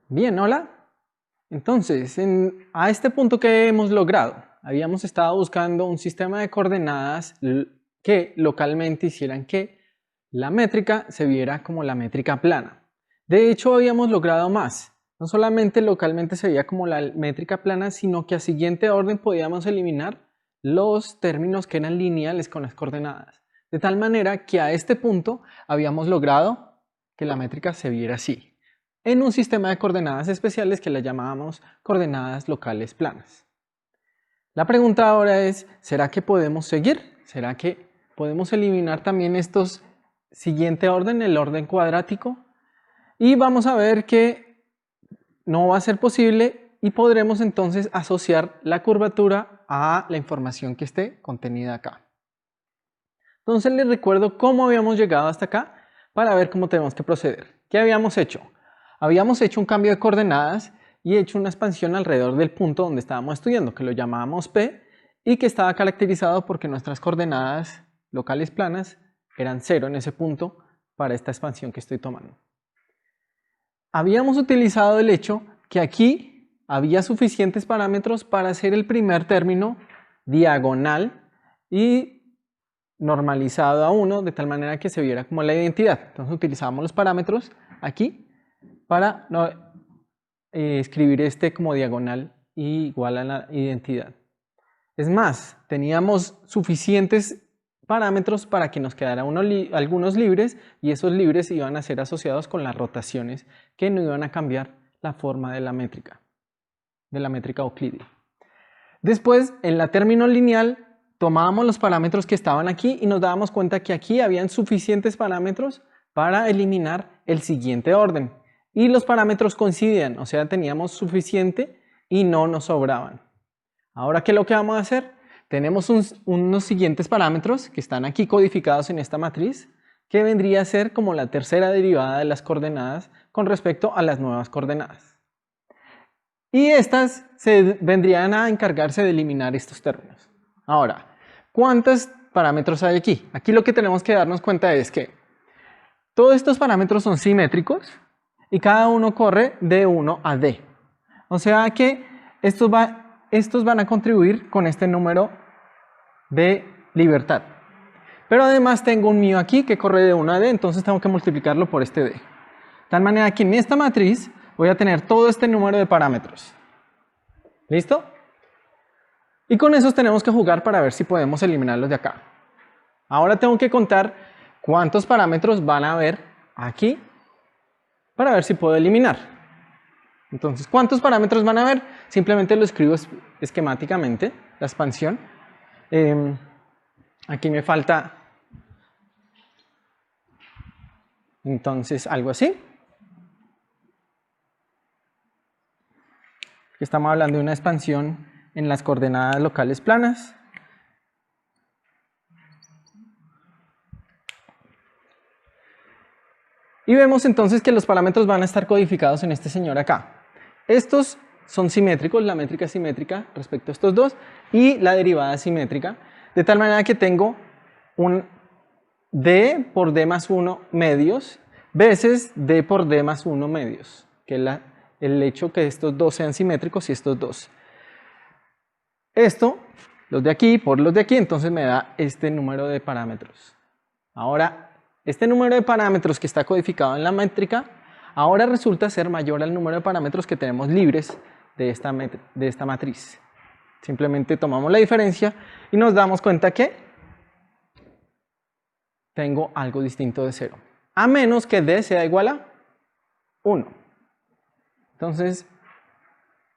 Bien, hola. Entonces, a este punto que hemos logrado, habíamos estado buscando un sistema de coordenadas que localmente hicieran que la métrica se viera como la métrica plana. De hecho, habíamos logrado más. No solamente localmente se veía como la métrica plana, sino que a siguiente orden podíamos eliminar los términos que eran lineales con las coordenadas. De tal manera que a este punto habíamos logrado que la métrica se viera así, en un sistema de coordenadas especiales que le llamábamos coordenadas locales planas. La pregunta ahora es, ¿será que podemos seguir? ¿Será que podemos eliminar también estos siguiente orden, el orden cuadrático? Y vamos a ver que no va a ser posible y podremos entonces asociar la curvatura a la información que esté contenida acá. Entonces les recuerdo cómo habíamos llegado hasta acá para ver cómo tenemos que proceder. ¿Qué habíamos hecho? Habíamos hecho un cambio de coordenadas y hecho una expansión alrededor del punto donde estábamos estudiando, que lo llamábamos P, y que estaba caracterizado porque nuestras coordenadas locales planas eran 0 en ese punto para esta expansión que estoy tomando. Habíamos utilizado el hecho que aquí había suficientes parámetros para hacer el primer término diagonal y normalizado a 1 de tal manera que se viera como la identidad. Entonces utilizamos los parámetros aquí para escribir este como diagonal igual a la identidad. Es más, teníamos suficientes parámetros para que nos quedaran algunos libres y esos libres iban a ser asociados con las rotaciones que no iban a cambiar la forma de la métrica euclídea. Después, en la término lineal, tomábamos los parámetros que estaban aquí y nos dábamos cuenta que aquí habían suficientes parámetros para eliminar el siguiente orden. Y los parámetros coincidían, o sea, teníamos suficiente y no nos sobraban. Ahora, ¿qué es lo que vamos a hacer? Tenemos unos siguientes parámetros que están aquí codificados en esta matriz, que vendría a ser como la tercera derivada de las coordenadas con respecto a las nuevas coordenadas. Y estas vendrían a encargarse de eliminar estos términos. Ahora, ¿cuántos parámetros hay aquí? Aquí lo que tenemos que darnos cuenta es que todos estos parámetros son simétricos y cada uno corre de 1 a d. O sea que estos van a contribuir con este número de libertad. Pero además tengo un mío aquí que corre de 1 a d, entonces tengo que multiplicarlo por este d. De tal manera que en esta matriz voy a tener todo este número de parámetros. ¿Listo? Y con esos tenemos que jugar para ver si podemos eliminarlos de acá. Ahora tengo que contar cuántos parámetros van a haber aquí para ver si puedo eliminar. Entonces, ¿cuántos parámetros van a haber? Simplemente lo escribo esquemáticamente, la expansión. Aquí me falta, entonces, algo así. Estamos hablando de una expansión en las coordenadas locales planas. Y vemos entonces que los parámetros van a estar codificados en este señor acá. Estos son simétricos, la métrica es simétrica respecto a estos dos y la derivada es simétrica, de tal manera que tengo un d por d más 1 medios veces d por d más 1 medios, que es el hecho que estos dos sean simétricos y estos dos. Esto, los de aquí por los de aquí, entonces me da este número de parámetros. Ahora, este número de parámetros que está codificado en la métrica, ahora resulta ser mayor al número de parámetros que tenemos libres de esta matriz. Simplemente tomamos la diferencia y nos damos cuenta que tengo algo distinto de 0. A menos que d sea igual a 1. Entonces,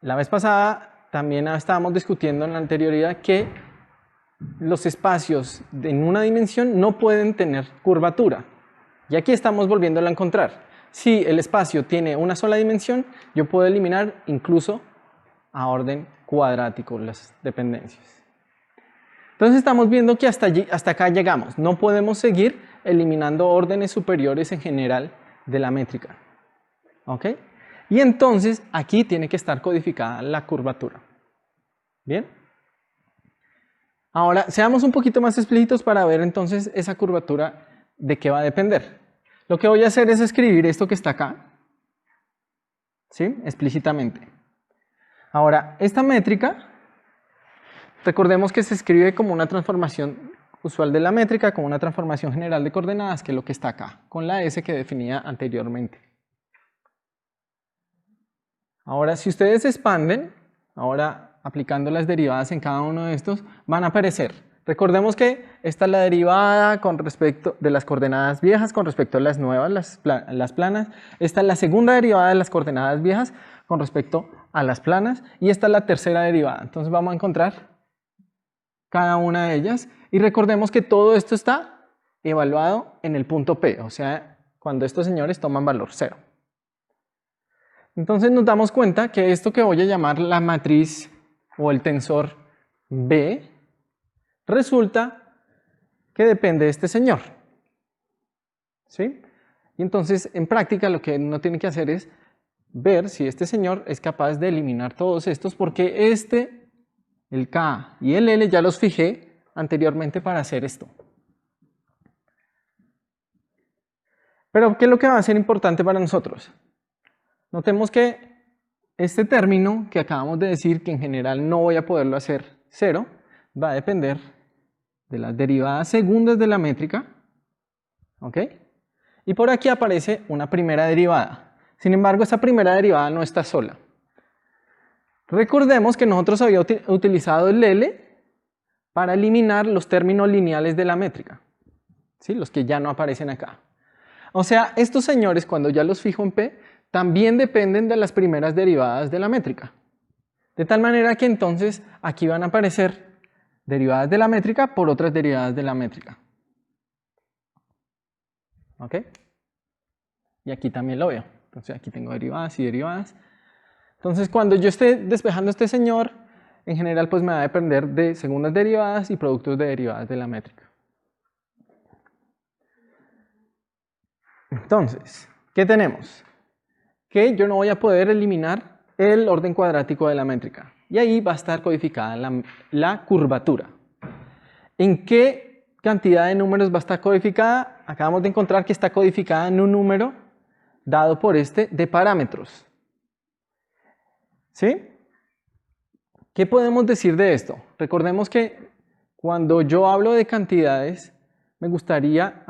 la vez pasada también estábamos discutiendo en la anterioridad que los espacios en una dimensión no pueden tener curvatura. Y aquí estamos volviéndolo a encontrar. Si el espacio tiene una sola dimensión, yo puedo eliminar incluso a orden cuadrático las dependencias. Entonces estamos viendo que hasta acá llegamos. No podemos seguir eliminando órdenes superiores en general de la métrica. ¿Ok? Y entonces aquí tiene que estar codificada la curvatura. ¿Bien? Ahora, seamos un poquito más explícitos para ver entonces esa curvatura de qué va a depender. Lo que voy a hacer es escribir esto que está acá. ¿sí? Explícitamente. Ahora, esta métrica, recordemos que se escribe como una transformación usual de la métrica, como una transformación general de coordenadas, que es lo que está acá, con la S que definía anteriormente. Ahora, si ustedes expanden, ahora aplicando las derivadas en cada uno de estos, van a aparecer. Recordemos que esta es la derivada con respecto de las coordenadas viejas con respecto a las nuevas, las planas. Esta es la segunda derivada de las coordenadas viejas con respecto a las planas. Y esta es la tercera derivada. Entonces vamos a encontrar cada una de ellas. Y recordemos que todo esto está evaluado en el punto P, o sea, cuando estos señores toman valor 0. Entonces nos damos cuenta que esto que voy a llamar la matriz o el tensor B, resulta que depende de este señor. ¿Sí? Y entonces en práctica lo que uno tiene que hacer es ver si este señor es capaz de eliminar todos estos, porque el K y el L ya los fijé anteriormente para hacer esto. Pero ¿qué es lo que va a ser importante para nosotros? Notemos que este término que acabamos de decir, que en general no voy a poderlo hacer 0, va a depender de las derivadas segundas de la métrica, ¿ok? Y por aquí aparece una primera derivada. Sin embargo, esta primera derivada no está sola. Recordemos que nosotros habíamos utilizado el L para eliminar los términos lineales de la métrica, ¿sí? Los que ya no aparecen acá. O sea, estos señores, cuando ya los fijo en P, también dependen de las primeras derivadas de la métrica. De tal manera que entonces aquí van a aparecer derivadas de la métrica por otras derivadas de la métrica. ¿Ok? Y aquí también lo veo. Entonces aquí tengo derivadas y derivadas. Entonces cuando yo esté despejando este señor, en general pues me va a depender de segundas derivadas y productos de derivadas de la métrica. Entonces, ¿qué tenemos? Que yo no voy a poder eliminar el orden cuadrático de la métrica. Y ahí va a estar codificada la curvatura. ¿En qué cantidad de números va a estar codificada? Acabamos de encontrar que está codificada en un número dado por este de parámetros. ¿Sí? ¿Qué podemos decir de esto? Recordemos que cuando yo hablo de cantidades, me gustaría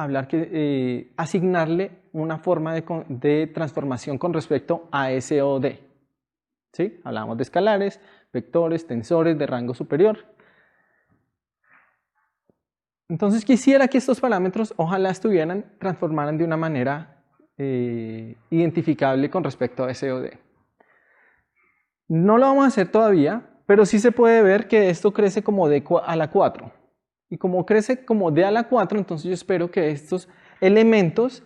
asignarle una forma de transformación con respecto a S o D. ¿Sí? Hablamos de escalares, vectores, tensores de rango superior. Entonces quisiera que estos parámetros ojalá transformaran de una manera identificable con respecto a S o D. No lo vamos a hacer todavía, pero sí se puede ver que esto crece como D a la 4. Y como crece como D a la 4, entonces yo espero que estos elementos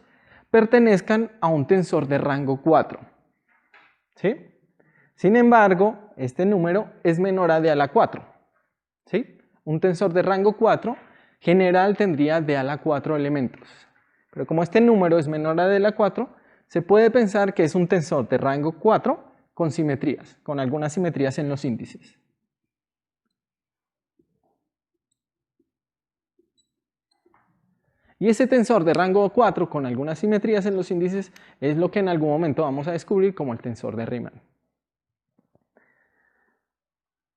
pertenezcan a un tensor de rango 4. ¿Sí? Sin embargo, este número es menor a D a la 4. ¿Sí? Un tensor de rango 4 general tendría D a la 4 elementos. Pero como este número es menor a D a la 4, se puede pensar que es un tensor de rango 4 con simetrías, con algunas simetrías en los índices. Y ese tensor de rango 4 con algunas simetrías en los índices es lo que en algún momento vamos a descubrir como el tensor de Riemann.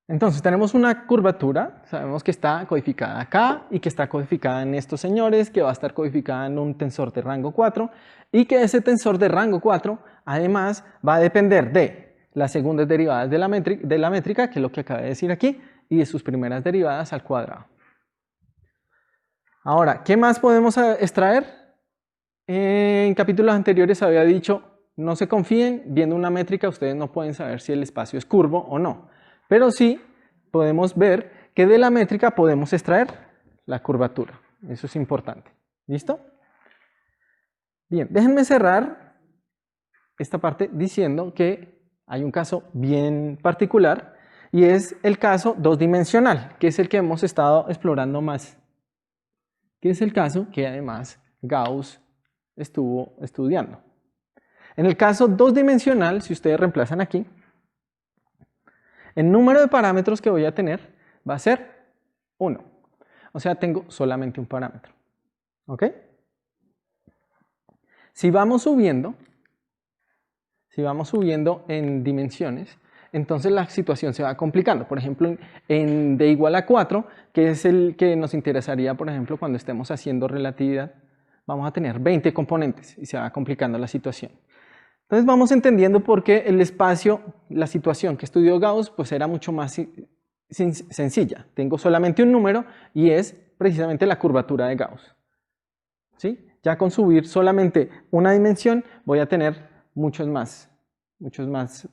Entonces tenemos una curvatura, sabemos que está codificada acá y que está codificada en estos señores, que va a estar codificada en un tensor de rango 4 y que ese tensor de rango 4 además va a depender de las segundas derivadas de la métrica, que es lo que acabé de decir aquí, y de sus primeras derivadas al cuadrado. Ahora, ¿qué más podemos extraer? En capítulos anteriores había dicho, no se confíen, viendo una métrica ustedes no pueden saber si el espacio es curvo o no. Pero sí podemos ver que de la métrica podemos extraer la curvatura. Eso es importante. ¿Listo? Bien, déjenme cerrar esta parte diciendo que hay un caso bien particular y es el caso dos-dimensional, que es el que hemos estado explorando más. Que es el caso que además Gauss estuvo estudiando. En el caso dos-dimensional, si ustedes reemplazan aquí, el número de parámetros que voy a tener va a ser 1. O sea, tengo solamente un parámetro. ¿Ok? Si vamos subiendo, si vamos subiendo en dimensiones, entonces la situación se va complicando. Por ejemplo, en d igual a 4, que es el que nos interesaría, por ejemplo, cuando estemos haciendo relatividad, vamos a tener 20 componentes y se va complicando la situación. Entonces vamos entendiendo por qué el espacio, la situación que estudió Gauss, pues era mucho más sencilla. Tengo solamente un número y es precisamente la curvatura de Gauss. ¿Sí? Ya con subir solamente una dimensión voy a tener muchos más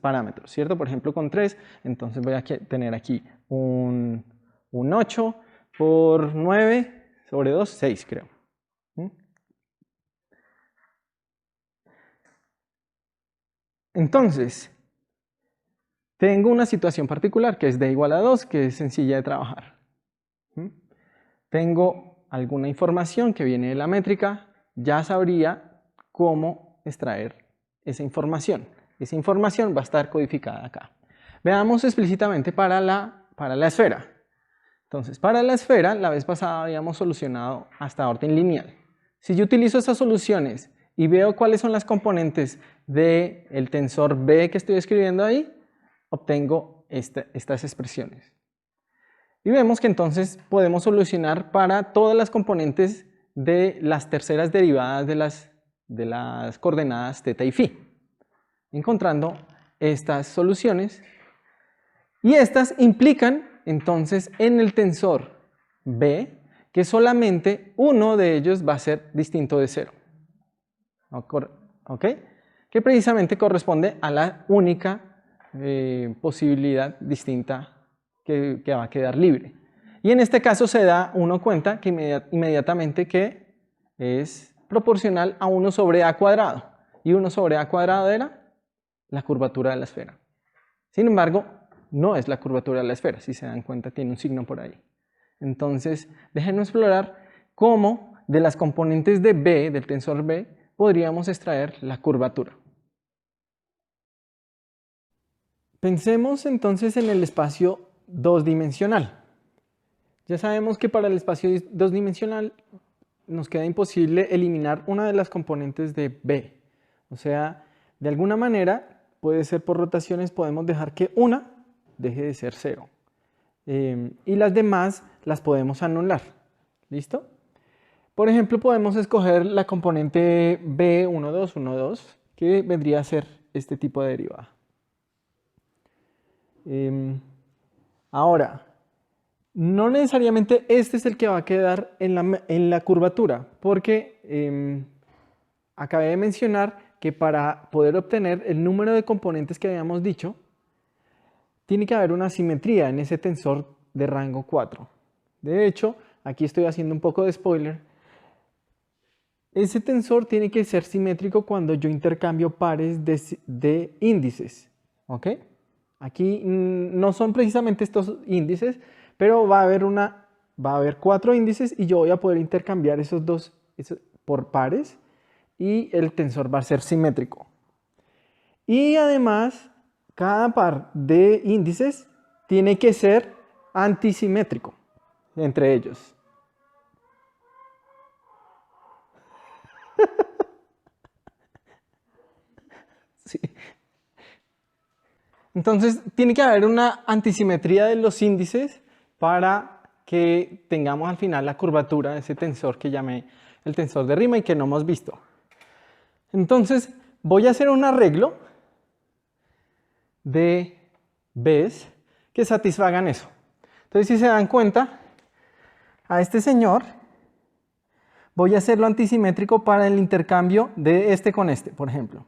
parámetros, ¿cierto? Por ejemplo, con 3, entonces voy a tener aquí un 8 por 9 sobre 2, 6 creo. Entonces, tengo una situación particular que es d igual a 2, que es sencilla de trabajar. Tengo alguna información que viene de la métrica, ya sabría cómo extraer esa información. Esa información va a estar codificada acá. Veamos explícitamente para la esfera. Entonces, para la esfera, la vez pasada habíamos solucionado hasta orden lineal. Si yo utilizo esas soluciones y veo cuáles son las componentes del tensor B que estoy escribiendo ahí, obtengo estas expresiones. Y vemos que entonces podemos solucionar para todas las componentes de las terceras derivadas de las coordenadas θ y φ, encontrando estas soluciones. Y estas implican entonces en el tensor B que solamente uno de ellos va a ser distinto de 0. ¿Ok? Que precisamente corresponde a la única posibilidad distinta que va a quedar libre. Y en este caso se da uno cuenta que inmediatamente que es proporcional a 1 sobre a cuadrado. Y 1 sobre a cuadrado era la curvatura de la esfera. Sin embargo, no es la curvatura de la esfera. Si se dan cuenta, tiene un signo por ahí. Entonces, déjenme explorar cómo de las componentes de B, del tensor B, podríamos extraer la curvatura. Pensemos entonces en el espacio 2-dimensional. Ya sabemos que para el espacio 2-dimensional nos queda imposible eliminar una de las componentes de B. O sea, de alguna manera, puede ser por rotaciones, podemos dejar que una deje de ser 0. Y las demás las podemos anular. ¿Listo? Por ejemplo, podemos escoger la componente B1212, que vendría a ser este tipo de derivada. Ahora, no necesariamente este es el que va a quedar en la curvatura, porque acabé de mencionar que para poder obtener el número de componentes que habíamos dicho, tiene que haber una simetría en ese tensor de rango 4. De hecho, aquí estoy haciendo un poco de spoiler. Ese tensor tiene que ser simétrico cuando yo intercambio pares de índices. ¿Ok? Aquí no son precisamente estos índices, pero va a haber 4 índices y yo voy a poder intercambiar esos dos por pares y el tensor va a ser simétrico. Y además, cada par de índices tiene que ser antisimétrico entre ellos. Sí. Entonces, tiene que haber una antisimetría de los índices para que tengamos al final la curvatura de ese tensor que llamé el tensor de Riemann y que no hemos visto. Entonces, voy a hacer un arreglo de B's que satisfagan eso. Entonces, si se dan cuenta, a este señor voy a hacerlo antisimétrico para el intercambio de este con este, por ejemplo.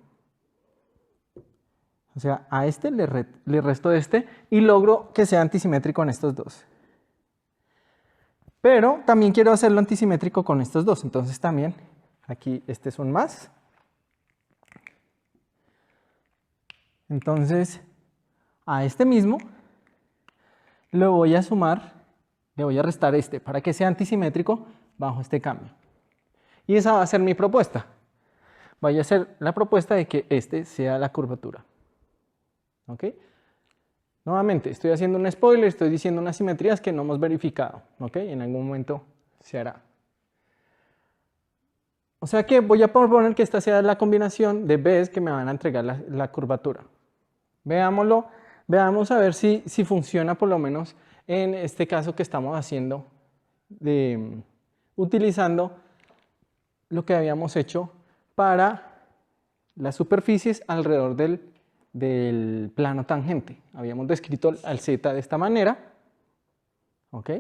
O sea, a este le resto este y logro que sea antisimétrico en estos dos. Pero también quiero hacerlo antisimétrico con estos dos. Entonces también aquí este es un más. Entonces a este mismo le voy a sumar, le voy a restar este para que sea antisimétrico bajo este cambio. Y esa va a ser mi propuesta. Vaya a ser la propuesta de que este sea la curvatura. ¿Ok? Nuevamente, estoy haciendo un spoiler, estoy diciendo unas simetrías que no hemos verificado. ¿Ok? En algún momento se hará. O sea que voy a proponer que esta sea la combinación de B's que me van a entregar la curvatura. Veámoslo, veamos a ver si funciona por lo menos en este caso que estamos haciendo, utilizando lo que habíamos hecho para las superficies alrededor del plano tangente. Habíamos descrito al z de esta manera. ¿Ok?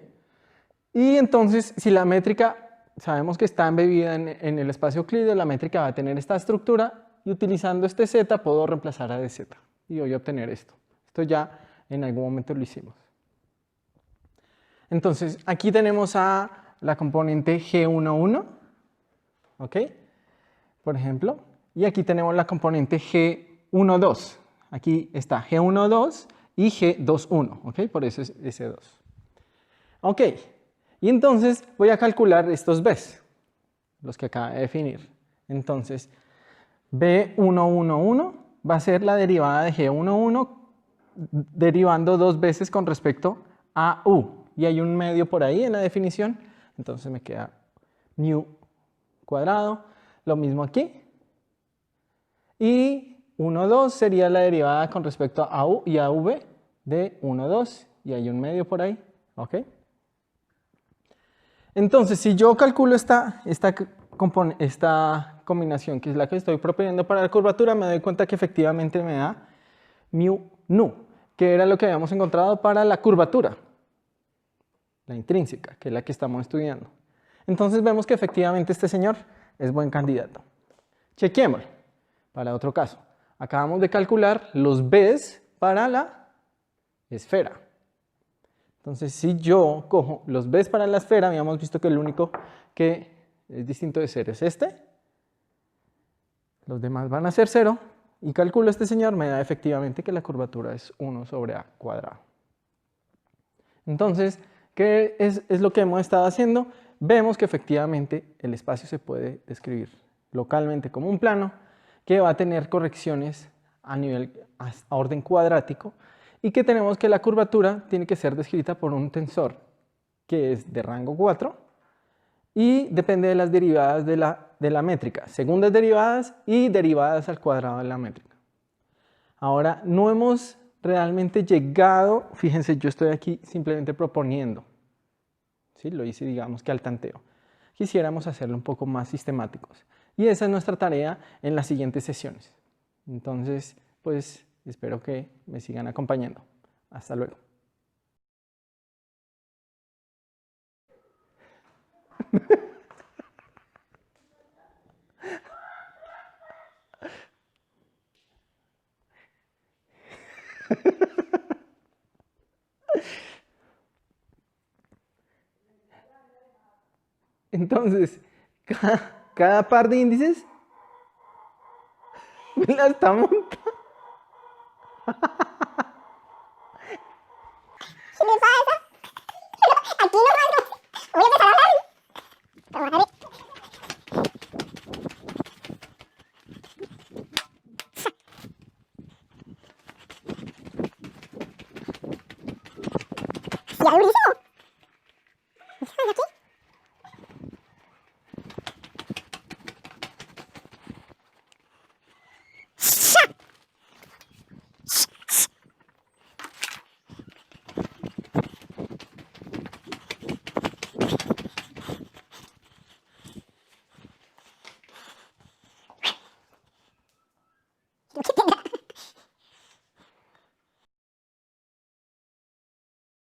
Y entonces, si la métrica sabemos que está embebida en el espacio euclídeo, la métrica va a tener esta estructura y utilizando este z puedo reemplazar a dz y voy a obtener esto. Esto ya en algún momento lo hicimos. Entonces, aquí tenemos a la componente G11, ¿ok? Por ejemplo, y aquí tenemos la componente G12. Aquí está G12 y G21, ¿ok? Por eso es ese 2. Ok, y entonces voy a calcular estos B's, los que acabo de definir. Entonces, B111 va a ser la derivada de G11 derivando dos veces con respecto a U. Y hay un medio por ahí en la definición, entonces me queda mu cuadrado. Lo mismo aquí. Y 1,2 sería la derivada con respecto a U y a V de 1,2. Y hay un medio por ahí. ¿Ok? Entonces, si yo calculo esta combinación, que es la que estoy proponiendo para la curvatura, me doy cuenta que efectivamente me da mu nu, que era lo que habíamos encontrado para la curvatura, la intrínseca, que es la que estamos estudiando. Entonces vemos que efectivamente este señor es buen candidato. Chequémoslo para otro caso. Acabamos de calcular los B's para la esfera. Entonces, si yo cojo los B's para la esfera, habíamos visto que el único que es distinto de 0 es este. Los demás van a ser 0. Y calculo este señor, me da efectivamente que la curvatura es 1 sobre a cuadrado. Entonces, ¿qué es lo que hemos estado haciendo? Vemos que efectivamente el espacio se puede describir localmente como un plano que va a tener correcciones a orden cuadrático y que tenemos que la curvatura tiene que ser descrita por un tensor que es de rango 4 y depende de las derivadas de la métrica, segundas derivadas y derivadas al cuadrado de la métrica. Ahora, no hemos realmente llegado, fíjense, yo estoy aquí simplemente proponiendo, ¿sí? Lo hice digamos que al tanteo. Quisiéramos hacerlo un poco más sistemáticos y esa es nuestra tarea en las siguientes sesiones. Entonces, pues espero que me sigan acompañando. Hasta luego. Entonces, cada par de índices me la está montando. ¿Qué pasa? Aquí no más. Voy a empezar a hablar.